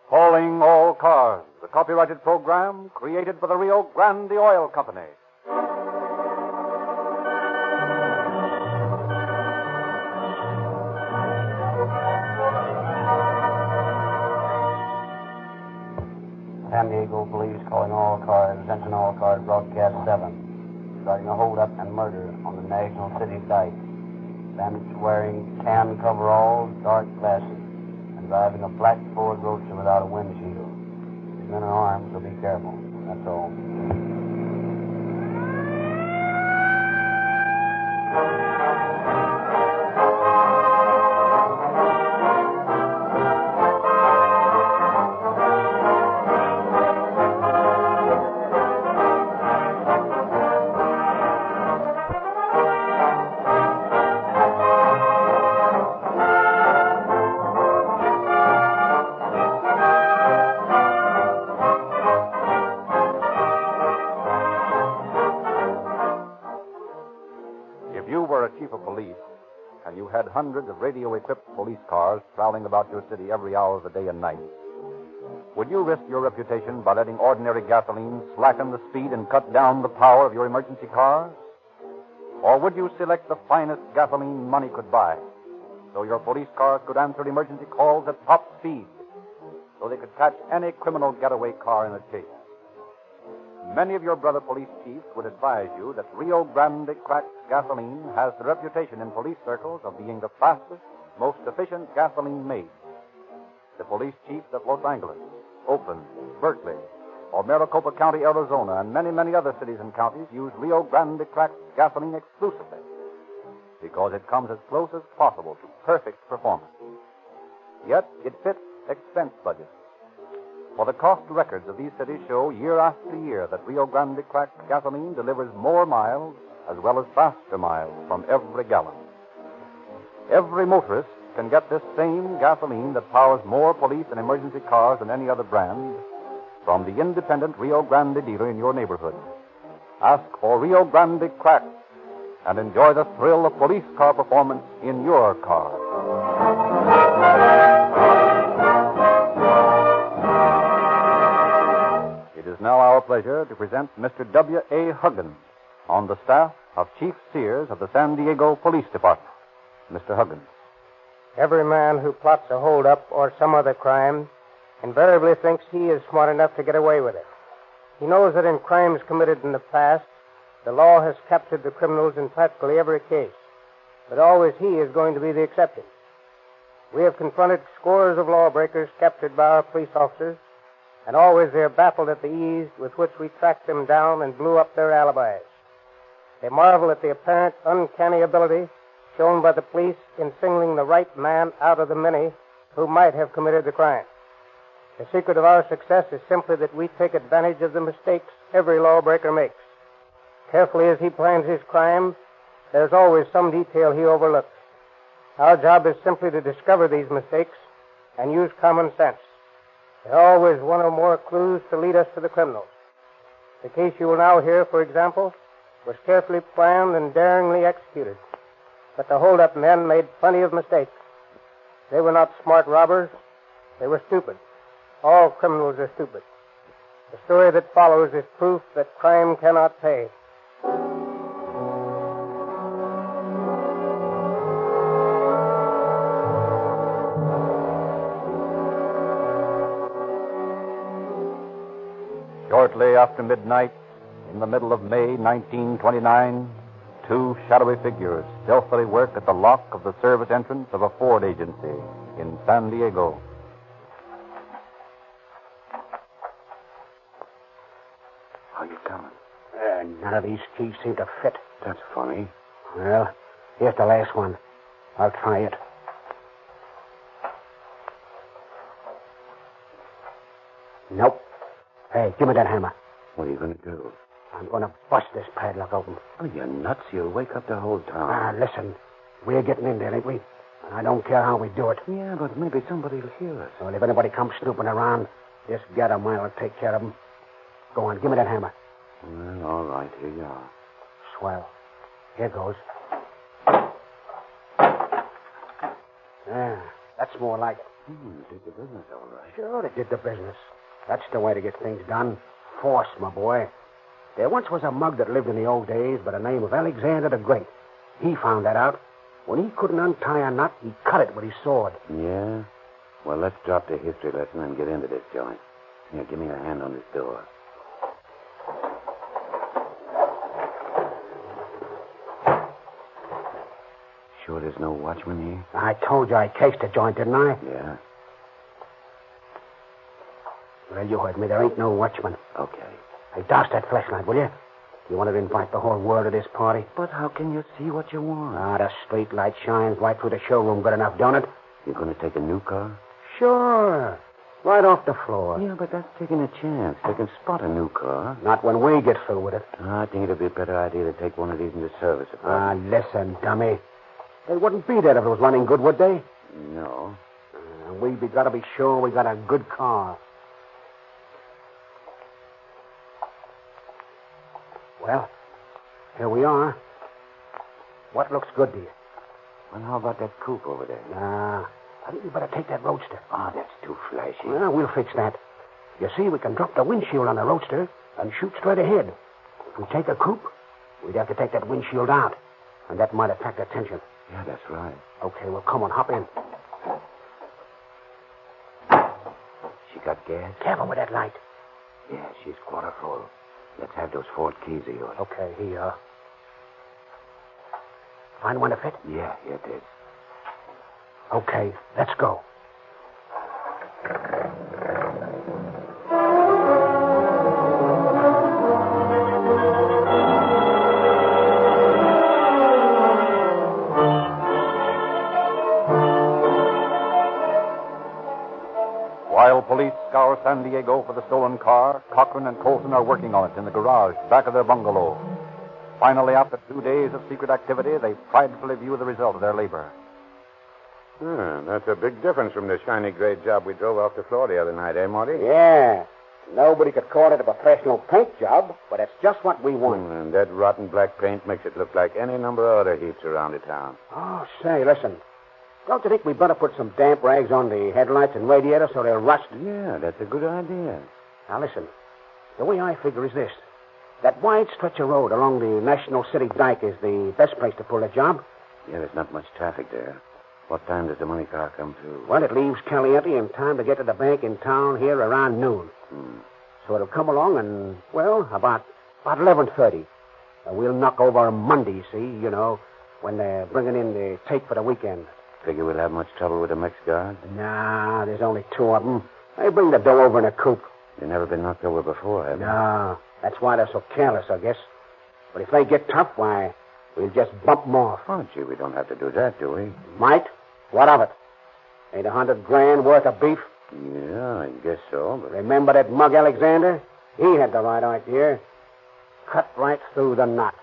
Calling All Cars, the copyrighted program created for the Rio Grande Oil Company. San Diego Police calling all cars, attention all cars, broadcast 7. Starting a holdup and murder on the National City site. Bandits wearing tan coveralls, dark glasses, and driving a black Ford Roadster without a windshield. These men are armed, so be careful. That's all. Had hundreds of radio-equipped police cars prowling about your city every hour of the day and night. Would you risk your reputation by letting ordinary gasoline slacken the speed and cut down the power of your emergency cars? Or would you select the finest gasoline money could buy, so your police cars could answer emergency calls at top speed, so they could catch any criminal getaway car in a chase? Many of your brother police chiefs would advise you that Rio Grande cracked gasoline has the reputation in police circles of being the fastest, most efficient gasoline made. The police chiefs of Los Angeles, Oakland, Berkeley, or Maricopa County, Arizona, and many, many other cities and counties use Rio Grande cracked gasoline exclusively because it comes as close as possible to perfect performance. Yet it fits expense budgets. For the cost records of these cities show year after year that Rio Grande cracked gasoline delivers more miles as well as faster miles from every gallon. Every motorist can get this same gasoline that powers more police and emergency cars than any other brand from the independent Rio Grande dealer in your neighborhood. Ask for Rio Grande cracked and enjoy the thrill of police car performance in your car. It is now our pleasure to present Mr. W.A. Huggins on the staff of Chief Sears of the San Diego Police Department. Mr. Huggins. Every man who plots a holdup or some other crime invariably thinks he is smart enough to get away with it. He knows that in crimes committed in the past, the law has captured the criminals in practically every case, but always he is going to be the exception. We have confronted scores of lawbreakers captured by our police officers, and always they are baffled at the ease with which we tracked them down and blew up their alibis. They marvel at the apparent uncanny ability shown by the police in singling the right man out of the many who might have committed the crime. The secret of our success is simply that we take advantage of the mistakes every lawbreaker makes. Carefully as he plans his crime, there's always some detail he overlooks. Our job is simply to discover these mistakes and use common sense. There's always one or more clues to lead us to the criminals. The case you will now hear, for example, was carefully planned and daringly executed. But the hold-up men made plenty of mistakes. They were not smart robbers. They were stupid. All criminals are stupid. The story that follows is proof that crime cannot pay. Shortly after midnight, in the middle of May 1929, two shadowy figures stealthily work at the lock of the service entrance of a Ford agency in San Diego. How you coming? None of these keys seem to fit. That's funny. Well, here's the last one. I'll try it. Nope. Hey, give me that hammer. What are you going to do? I'm going to bust this padlock open. Oh, you're nuts. You'll wake up the whole town. Listen. We're getting in there, ain't we? And I don't care how we do it. Yeah, but maybe somebody will hear us. Well, if anybody comes snooping around, just get 'em. I'll take care of 'em. Go on, give me that hammer. Well, all right. Here you are. Swell. Here goes. That's more like it. Did the business all right. Sure, it did the business. That's the way to get things done. Force, my boy. There once was a mug that lived in the old days by the name of Alexander the Great. He found that out. When he couldn't untie a knot, he cut it with his sword. Yeah? Well, let's drop the history lesson and get into this joint. Here, give me a hand on this door. Sure there's no watchman here? I told you I cased the joint, didn't I? Yeah. Well, you heard me. There ain't no watchman. Okay. Hey, douse that flashlight, will you? You want to invite the whole world to this party? But how can you see what you want? The street light shines right through the showroom good enough, don't it? You're going to take a new car? Sure. Right off the floor. Yeah, but that's taking a chance. They can spot a new car. Not when we get through with it. I think it'd be a better idea to take one of these into service. Listen, dummy. They wouldn't be there if it was running good, would they? No. Gotta be sure we got a good car. Well, here we are. What looks good to you? Well, how about that coupe over there? Nah, I think we better take that roadster. Oh, that's too flashy. Well, we'll fix that. You see, we can drop the windshield on the roadster and shoot straight ahead. If we take a coupe, we'd have to take that windshield out, and that might attract attention. Yeah, that's right. Okay, well, come on, hop in. She got gas? Careful with that light. Yeah, she's quarter full. Let's have those Ford keys of yours. Okay, here you are. Find one to fit? Yeah, it is. Okay, let's go. While police scour San Diego for the stolen car, Cochran and Colson are working on it in the garage back of their bungalow. Finally, after 2 days of secret activity, they pridefully view the result of their labor. That's a big difference from the shiny gray job we drove off the floor the other night, eh, Morty? Yeah. Nobody could call it a professional paint job, but it's just what we want. And that rotten black paint makes it look like any number of other heaps around the town. Oh, say, listen. Don't you think we better put some damp rags on the headlights and radiator so they'll rust? Yeah, that's a good idea. Now, listen. The way I figure is this. That wide stretch of road along the National City Dike is the best place to pull the job. Yeah, there's not much traffic there. What time does the money car come through? Well, it leaves Caliente in time to get to the bank in town here around noon. So it'll come along and, well, about 11:30. We'll knock over Monday, see, you know, when they're bringing in the take for the weekend. Figure we'll have much trouble with the Mex guard? Nah, there's only 2 of them. They bring the dough over in a coupe. They've never been knocked over before, have they? No, that's why they're so careless, I guess. But if they get tough, why, we'll just bump them off. Oh, gee, we don't have to do that, do we? Might? What of it? Ain't $100,000 worth of beef? Yeah, I guess so, but... Remember that mug Alexander? He had the right idea. Cut right through the knot.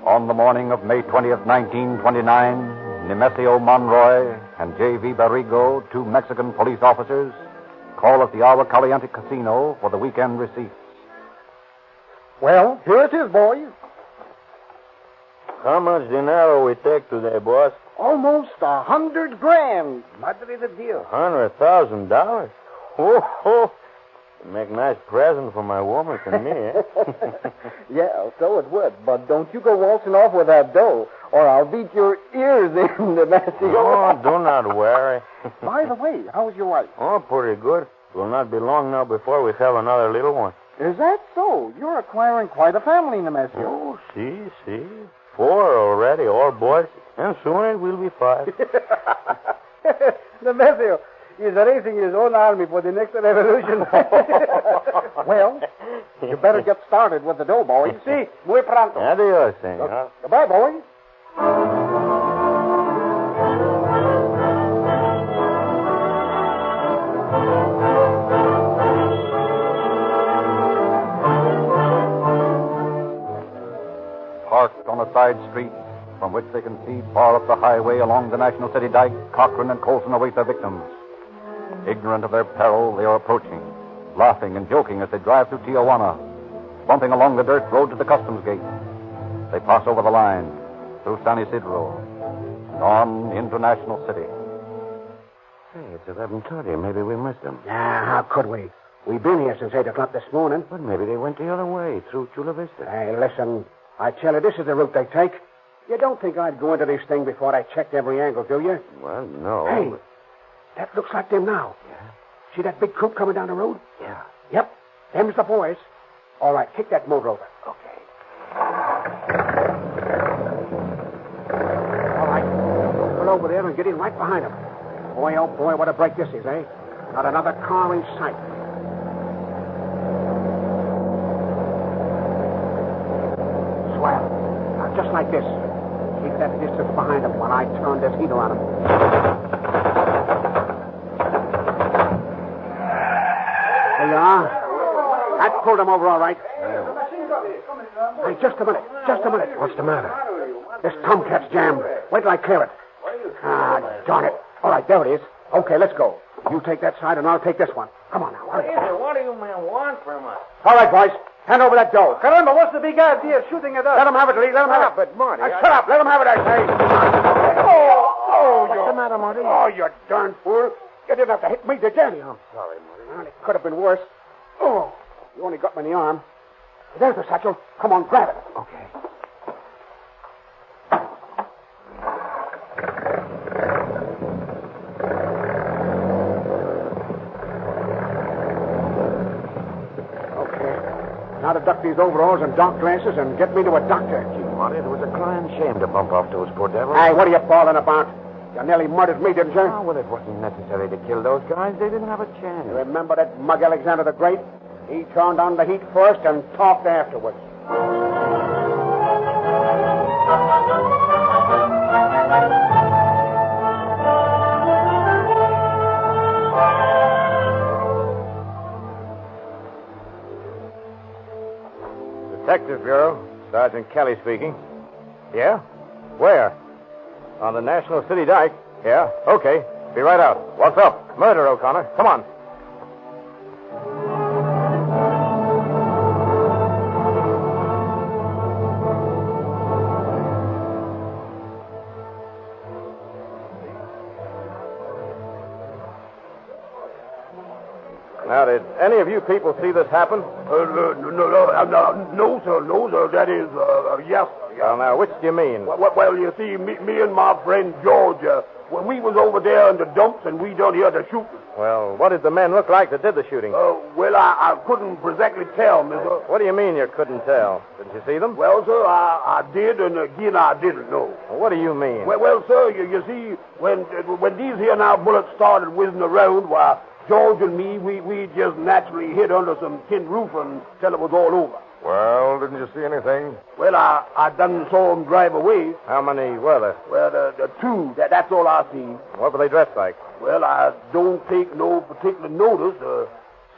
On the morning of May 20th, 1929, Nemesio Monroy and J.V. Barrigo, 2 Mexican police officers, call at the Agua Caliente Casino for the weekend receipts. Well, here it is, boys. How much dinero we take today, boss? Almost $100,000. Madre de Dios. $100,000? Oh, make nice present for my woman and me, eh? Yeah, so it would. But don't you go waltzing off with that dough, or I'll beat your ears in, Nemesio. Oh, do not worry. By the way, how's your wife? Oh, pretty good. It will not be long now before we have another little one. Is that so? You're acquiring quite a family, Nemesio. Oh, see. 4 already, all boys. And soon it will be 5. Nemesio, is raising his own army for the next revolution. Well, you better get started with the dough, boys. See, muy pronto. Adios, senor. Goodbye, boys. Parked on a side street from which they can see far up the highway along the National City Dike, Cochran and Colson await their victims. Ignorant of their peril, they are approaching, laughing and joking as they drive through Tijuana, bumping along the dirt road to the customs gate. They pass over the line, through San Isidro, and on into National City. Hey, it's 11:30. Maybe we missed them. Yeah, how could we? We've been here since 8 o'clock this morning. But maybe they went the other way, through Chula Vista. Hey, listen, I tell you, this is the route they take. You don't think I'd go into this thing before I checked every angle, do you? Well, no. Hey, that looks like them now. Yeah? See that big coupe coming down the road? Yeah. Yep, them's the boys. All right, kick that motor over. Okay. All right, pull over there and get in right behind them. Boy, oh boy, what a break this is, eh? Not another car in sight. Swell. Now, just like this. Keep that distance behind them while I turn this heater on them. There you are. That pulled them over all right. Hey, just a minute. What's the matter? This tomcat's jammed. Wait till I clear it. Ah, darn it. All right, there it is. Okay, let's go. You take that side and I'll take this one. Come on now. Hurry. What do you men want from us? All right, boys. Hand over that dough. Caramba, what's the big idea of shooting at us? Let them have it, Lee. Let them have it. But, Marty, Shut up. Let them have it, I say. What's the matter, Marty? Oh, you darn fool. You didn't have to hit me, did you? I'm sorry, Marty. Well, it could have been worse. Oh, you only got me in the arm. There's the satchel. Come on, grab it. Okay. Now to duck these overalls and dark glasses and get me to a doctor. Gee, Marty, it was a crying shame to bump off those poor devils. Hey, what are you bawling about? You nearly murdered me, didn't you? Oh, well, it wasn't necessary to kill those guys. They didn't have a chance. You remember that mug Alexander the Great? He turned on the heat first and talked afterwards. Detective Bureau. Sergeant Kelly speaking. Yeah? Where? On the National City Dike. Yeah? Okay. Be right out. What's up? Murder, O'Connor. Come on. Now, did any of you people see this happen? No, sir. That is, yes. Well, now, which do you mean? Well, you see, me and my friend George, when we was over there in the dumps and we done here the shooting. Well, what did the men look like that did the shooting? Well, I couldn't exactly tell, mister. What do you mean you couldn't tell? Didn't you see them? Well, sir, I did, and again I didn't know. Well, what do you mean? Well, sir, you see, when these here now bullets started whizzing around, why, George and me, we just naturally hid under some tin roof until it was all over. Well, didn't you see anything? Well, I done saw them drive away. How many were there? Well, the two, that's all I seen. What were they dressed like? Well, I don't take no particular notice.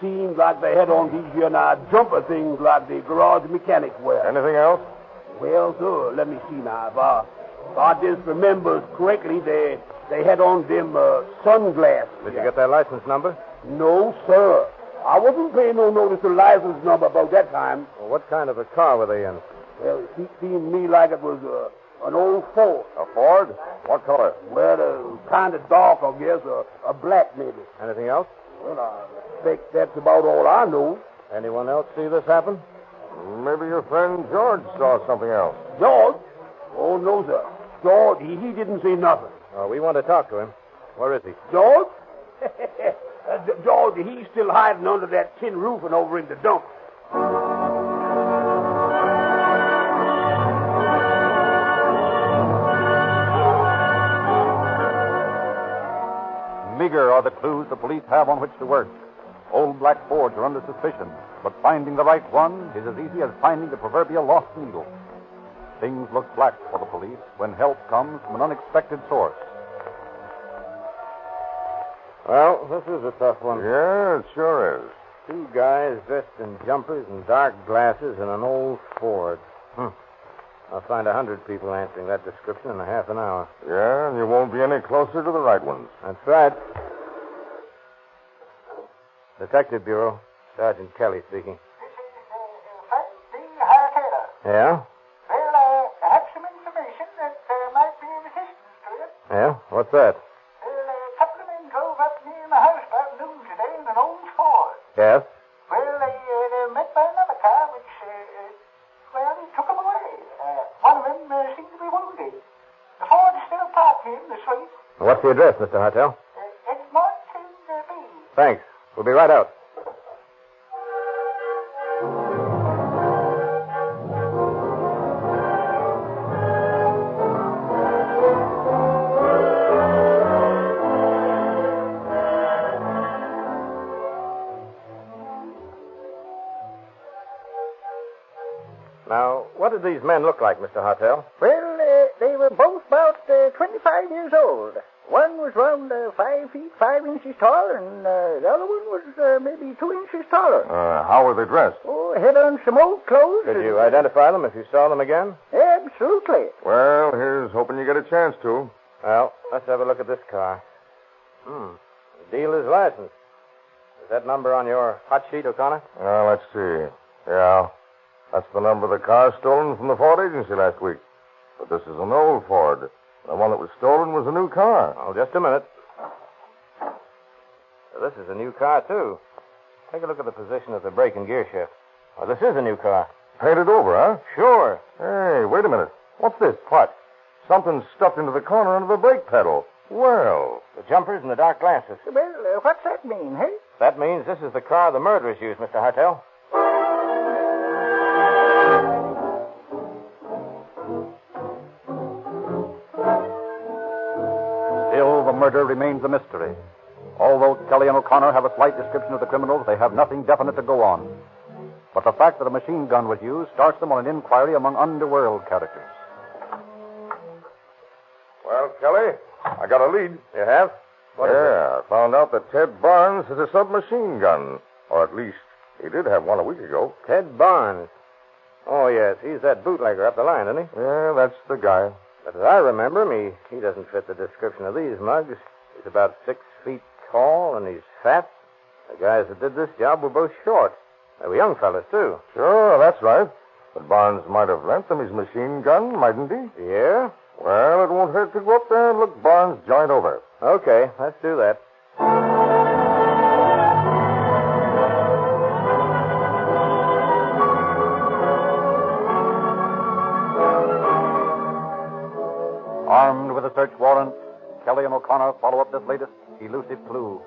Seems like they had on these here now jumper things like the garage mechanics wear. Anything else? Well, sir, let me see now. If I just remembers correctly, they had on them sunglasses. Did you get their license number? No, sir. I wasn't paying no notice to license number about that time. Well, what kind of a car were they in? Well, it seemed to me like it was an old Ford. A Ford? What color? Well, kind of dark, I guess. A black, maybe. Anything else? Well, I think that's about all I know. Anyone else see this happen? Maybe your friend George saw something else. George? Oh, no, sir. George, he didn't see nothing. Oh, we want to talk to him. Where is he? George? George, he's still hiding under that tin roof and over in the dump. Meager are the clues the police have on which to work. Old black Fords are under suspicion, but finding the right one is as easy as finding the proverbial lost needle. Things look black for the police when help comes from an unexpected source. Well, this is a tough one. Yeah, it sure is. Two guys dressed in jumpers and dark glasses in an old Ford. I'll find 100 people answering that description in a half an hour. Yeah, and you won't be any closer to the right ones. That's right. Detective Bureau. Sergeant Kelly speaking. This is Frank D. Hartella. Yeah? Well, I have some information that might be of assistance to you. Yeah? What's that? Well, a couple of men drove up near my house about noon today in an old Ford. Yes? Well, they were met by another car which, they took them away. One of them seemed to be wounded. The Ford is still parked here in the street. What's the address, Mr. Hartel? It's marked in B. Thanks. We'll be right out. Now, what did these men look like, Mr. Hartel? Well, they were both about 25 years old. One was around 5 feet 5 inches tall, and the other one was maybe 2 inches taller. How were they dressed? Oh, had on some old clothes. Could you identify them if you saw them again? Absolutely. Well, here's hoping you get a chance to. Well, let's have a look at this car. Dealer's license. Is that number on your hot sheet, O'Connor? Let's see. Yeah. That's the number of the car stolen from the Ford agency last week. But this is an old Ford. The one that was stolen was a new car. Oh, just a minute. This is a new car, too. Take a look at the position of the brake and gear shift. Oh, this is a new car. Painted over, huh? Sure. Hey, wait a minute. What's this? What? Something stuffed into the corner under the brake pedal. Well. The jumpers and the dark glasses. Well, what's that mean, hey? That means this is the car the murderers used, Mr. Hartel. Still, the murder remains a mystery. Although Kelly and O'Connor have a slight description of the criminals, they have nothing definite to go on. But the fact that a machine gun was used starts them on an inquiry among underworld characters. Well, Kelly, I got a lead. You have? What is I found out that Ted Barnes has a submachine gun. Or at least, he did have one a week ago. it? Ted Barnes. Oh, yes. He's that bootlegger up the line, isn't he? Yeah, that's the guy. But as I remember him, he doesn't fit the description of these mugs. He's about 6 feet tall, and he's fat. The guys that did this job were both short. They were young fellas, too. Sure, that's right. But Barnes might have lent them his machine gun, mightn't he? Yeah? Well, it won't hurt to go up there and look Barnes' joint over. Okay, let's do that. Armed with a search warrant, Kelly and O'Connor follow up this latest elusive clue.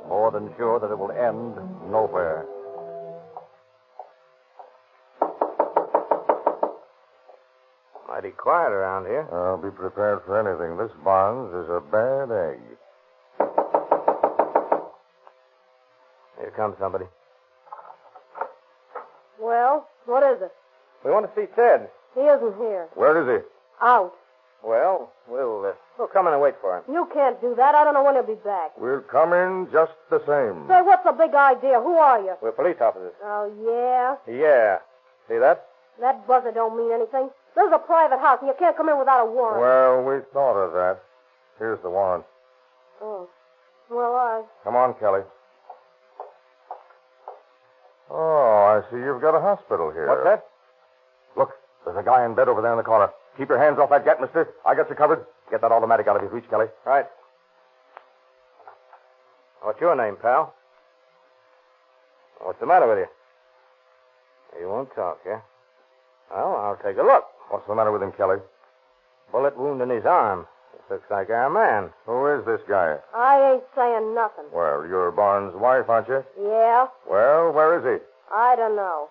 More than sure that it will end nowhere. Mighty quiet around here. I'll be prepared for anything. This Barnes is a bad egg. Here comes somebody. Well, what is it? We want to see Ted. He isn't here. Where is he? Out. Well, we'll come in and wait for him. You can't do that. I don't know when he'll be back. We'll come in just the same. Say, what's the big idea? Who are you? We're police officers. Oh, yeah? Yeah. See that? That buzzer don't mean anything. This is a private house, and you can't come in without a warrant. Well, we thought of that. Here's the warrant. Oh. Well, Come on, Kelly. Oh, I see you've got a hospital here. What's that? Look, there's a guy in bed over there in the corner. Keep your hands off that gat, mister. I got you covered. Get that automatic out of his reach, Kelly. Right. What's your name, pal? What's the matter with you? You won't talk, eh? Well, I'll take a look. What's the matter with him, Kelly? Bullet wound in his arm. This looks like our man. Who is this guy? I ain't saying nothing. Well, you're Barnes' wife, aren't you? Yeah? Well, where is he? I don't know.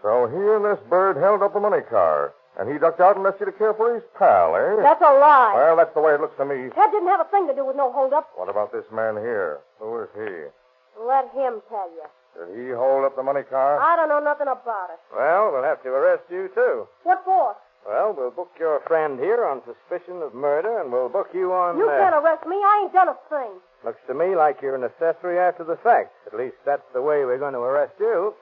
So he and this bird held up the money car, and he ducked out and left you to care for his pal, eh? That's a lie. Well, that's the way it looks to me. Ted didn't have a thing to do with no holdup. What about this man here? Who is he? Let him tell you. Did he hold up the money car? I don't know nothing about it. Well, we'll have to arrest you, too. What for? Well, we'll book your friend here on suspicion of murder, and we'll book you on... You can't arrest me. I ain't done a thing. Looks to me like you're an accessory after the fact. At least that's the way we're going to arrest you.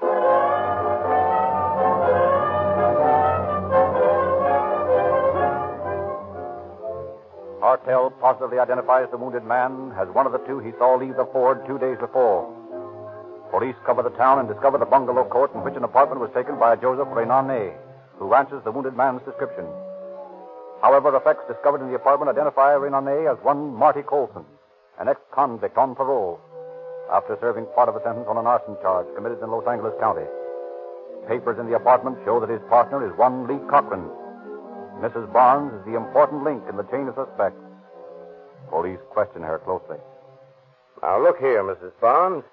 Hartel positively identifies the wounded man as one of the two he saw leave the Ford 2 days before. Police cover the town and discover the bungalow court in which an apartment was taken by a Joseph Renane, who answers the wounded man's description. However, effects discovered in the apartment identify Renane as one Marty Colson, an ex-convict on parole, after serving part of a sentence on an arson charge committed in Los Angeles County. Papers in the apartment show that his partner is one Lee Cochran. Mrs. Barnes is the important link in the chain of suspects. Police question her closely. Now, look here, Mrs. Barnes.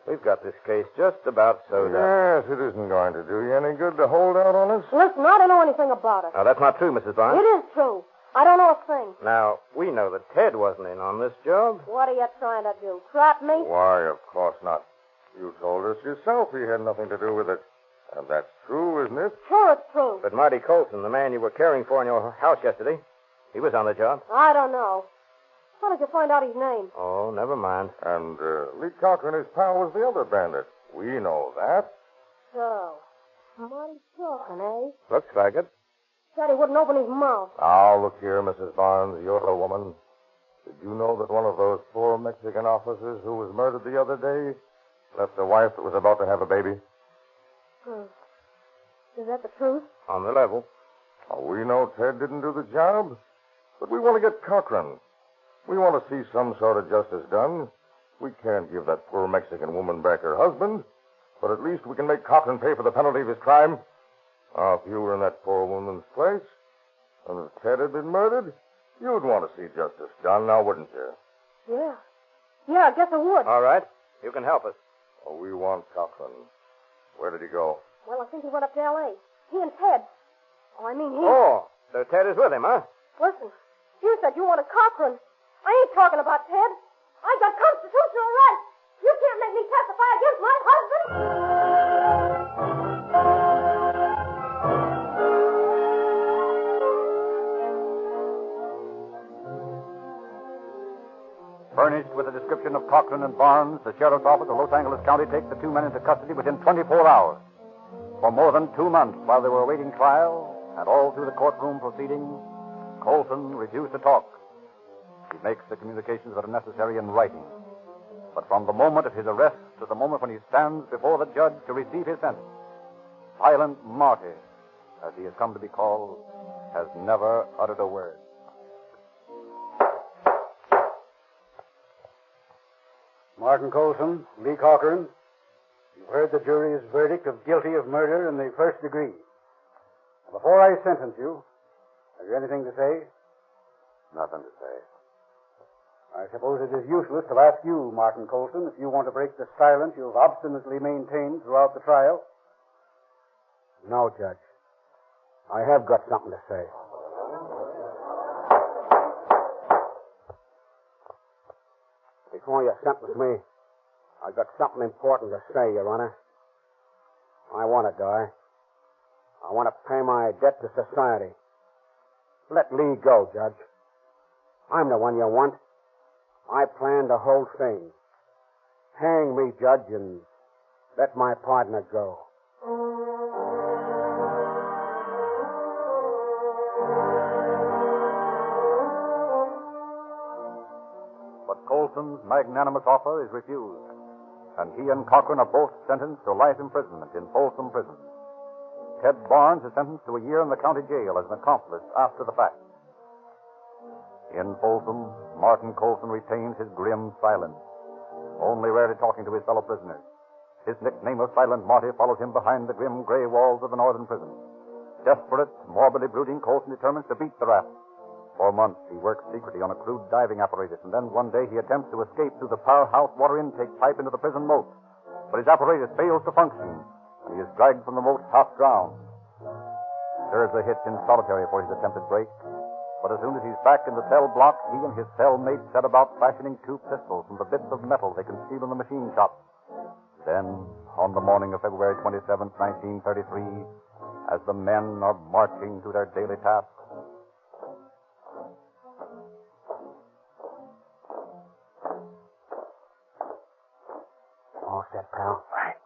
We've got this case just about sewed up. Yes, it isn't going to do you any good to hold out on us. Listen, I don't know anything about it. Now, that's not true, Mrs. Barnes. It is true. I don't know a thing. Now, we know that Ted wasn't in on this job. What are you trying to do? Trap me? Why, of course not. You told us yourself he had nothing to do with it. And that's true, isn't it? Sure, it's true. But Marty Colson, the man you were caring for in your house yesterday, he was on the job. I don't know. How did you find out his name? Oh, never mind. And Lee Cochran, his pal, was the other bandit. We know that. So, Marty Cochran, eh? Looks like it. Said he wouldn't open his mouth. Now, look here, Mrs. Barnes. You're a woman. Did you know that one of those poor Mexican officers who was murdered the other day left a wife that was about to have a baby? Is that the truth? On the level. Oh, we know Ted didn't do the job, but we want to get Cochran. We want to see some sort of justice done. We can't give that poor Mexican woman back her husband, but at least we can make Cochran pay for the penalty of his crime. Now, if you were in that poor woman's place, and if Ted had been murdered, you'd want to see justice done, now wouldn't you? Yeah. Yeah, I guess I would. All right. You can help us. Oh, we want Cochran. Where did he go? Well, I think he went up to L.A. He and Ted. Oh, I mean he... Oh, so Ted is with him, huh? Listen, you said you wanted Cochran. I ain't talking about Ted. I got constitutional rights. You can't make me testify against my husband. Furnished with a description of Cochran and Barnes, the sheriff's office of Los Angeles County takes the two men into custody within 24 hours. For more than 2 months, while they were awaiting trial, and all through the courtroom proceedings, Colson refused to talk. He makes the communications that are necessary in writing. But from the moment of his arrest to the moment when he stands before the judge to receive his sentence, Silent Marty, as he has come to be called, has never uttered a word. Martin Colson, Lee Cochran, you've heard the jury's verdict of guilty of murder in the first degree. Before I sentence you, have you anything to say? Nothing to say. I suppose it is useless to ask you, Martin Colson, if you want to break the silence you've obstinately maintained throughout the trial. No, Judge. I have got something to say. Before you sentence me, I've got something important to say, Your Honor. I want to die. I want to pay my debt to society. Let Lee go, Judge. I'm the one you want. I planned the whole thing. Hang me, Judge, and let my partner go. But Colson's magnanimous offer is refused, and he and Cochran are both sentenced to life imprisonment in Folsom Prison. Ted Barnes is sentenced to a year in the county jail as an accomplice after the fact. In Folsom, Martin Colson retains his grim silence, only rarely talking to his fellow prisoners. His nickname of Silent Marty follows him behind the grim gray walls of the northern prison. Desperate, morbidly brooding, Colson determines to beat the rats. For months, he works secretly on a crude diving apparatus, and then one day he attempts to escape through the powerhouse water intake pipe into the prison moat. But his apparatus fails to function, and he is dragged from the moat half-drowned. Serves a hitch in solitary for his attempted break. But as soon as he's back in the cell block, he and his cellmate set about fashioning 2 pistols from the bits of metal they conceal in the machine shop. Then, on the morning of February 27th, 1933, as the men are marching to their daily tasks, All set, pal. Right.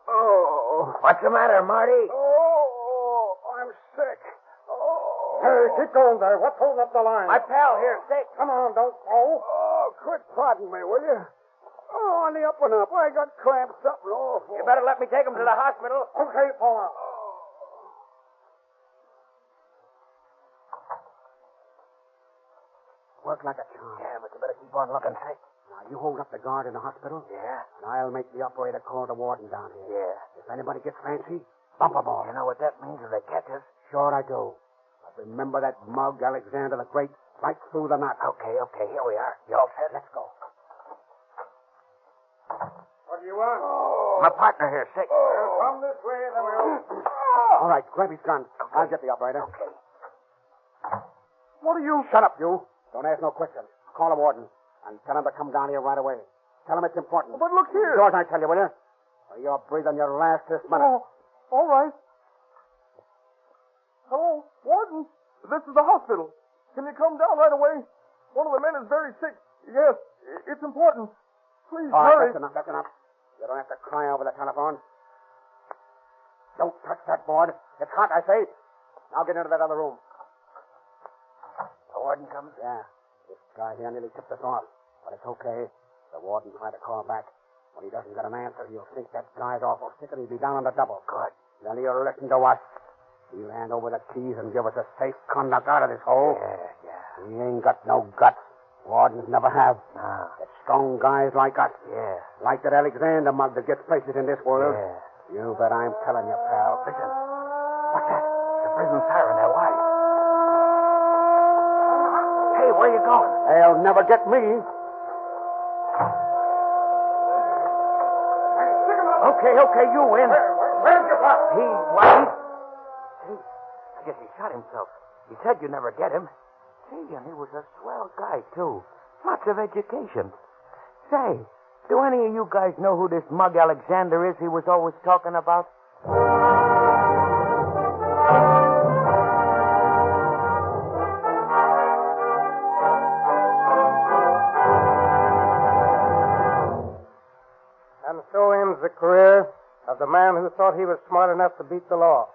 Oh, what's the matter, Marty? Oh, I'm sick. Oh. Hey, keep going there. What's holding up the line? My pal here's sick. Come on, don't fall. Oh, quit prodding me, will you? Oh, on the up and up. I got cramps, something awful. You better let me take him to the hospital. Okay, Paul. Work like a charm. Yeah, but you better keep on looking sick. Now, you hold up the guard in the hospital, Yeah? and I'll make the operator call the warden down here. Yeah. If anybody gets fancy, bump 'em all. You know what that means if they catch us? Sure I do. But remember that mug, Alexander the Great, right through the knot. Okay, here we are. You all set? Let's go. What do you want? My partner here's sick. Come this way, then we'll... All right, grab his gun. I'll get the operator. Okay. What are you? Shut up, you. Don't ask no questions. Call the warden and tell him to come down here right away. Tell him it's important. But look here. George, I tell you, will you? Or you're breathing your last this minute. Oh, all right. Hello, Warden. This is the hospital. Can you come down right away? One of the men is very sick. Yes, it's important. Please, All right, hurry. that's enough. You don't have to cry over the telephone. Don't touch that board. It's hot, I say. Now get into that other room. The warden comes? Yeah. This guy here nearly tipped us off. But it's okay. The warden tried to call back. When he doesn't get an answer, he'll think that guy's awful sick and he'll be down on the double. Good. Then he'll listen to us. He'll hand over the keys and give us a safe conduct out of this hole. Yeah. He ain't got no guts. Wardens never have. No. It's strong guys like us. Yeah. Like that Alexander mug that gets places in this world. Yeah. You bet I'm telling you, pal. Listen. What's that? The prison siren. They're wise. Hey, where you going? They'll never get me. Okay, you win. Where's your pop? He, what? Hey, I guess he shot himself. He said you never get him. Hey, and he was a swell guy, too. Lots of education. Say, do any of you guys know who this mug Alexander is he was always talking about? And so ends the career of the man who thought he was smart enough to beat the law.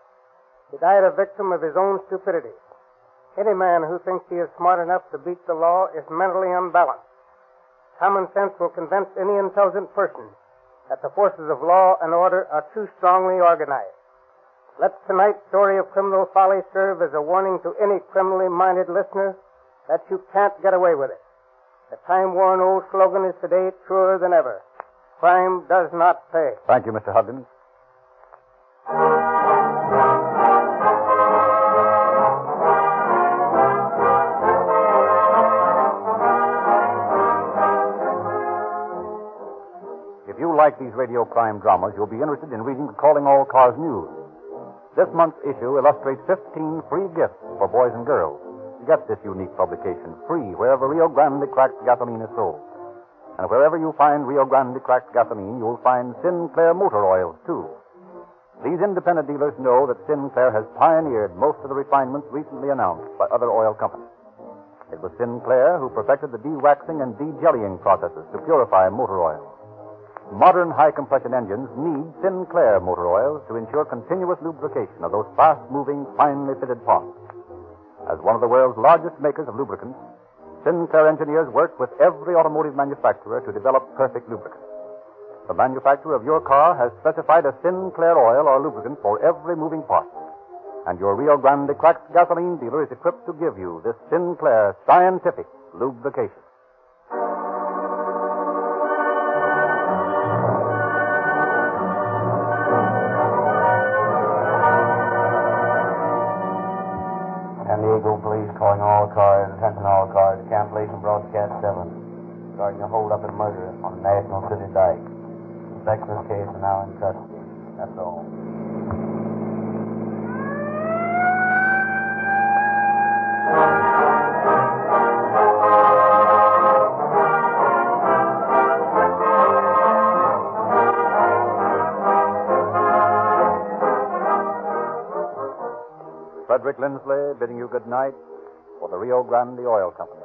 He died a victim of his own stupidity. Any man who thinks he is smart enough to beat the law is mentally unbalanced. Common sense will convince any intelligent person that the forces of law and order are too strongly organized. Let tonight's story of criminal folly serve as a warning to any criminally minded listener that you can't get away with it. The time-worn old slogan is today truer than ever. Crime does not pay. Thank you, Mr. Huggins. If you like these radio crime dramas, you'll be interested in reading the Calling All Cars news. This month's issue illustrates 15 free gifts for boys and girls. Get this unique publication free wherever Rio Grande cracked gasoline is sold. And wherever you find Rio Grande cracked gasoline, you'll find Sinclair motor oils, too. These independent dealers know that Sinclair has pioneered most of the refinements recently announced by other oil companies. It was Sinclair who perfected the de-waxing and de-jellying processes to purify motor oil. Modern high-compression engines need Sinclair motor oils to ensure continuous lubrication of those fast-moving, finely fitted parts. As one of the world's largest makers of lubricants, Sinclair engineers work with every automotive manufacturer to develop perfect lubricants. The manufacturer of your car has specified a Sinclair oil or lubricant for every moving part. And your Rio Grande cracked gasoline dealer is equipped to give you this Sinclair scientific lubrication. San Diego Police calling all cars, attention all cars, cancellation broadcast 7. Regarding a hold-up and murder on National City Dike. Suspects in this case are now in custody. That's all. Frederick Lindsley bidding you good night for the Rio Grande Oil Company.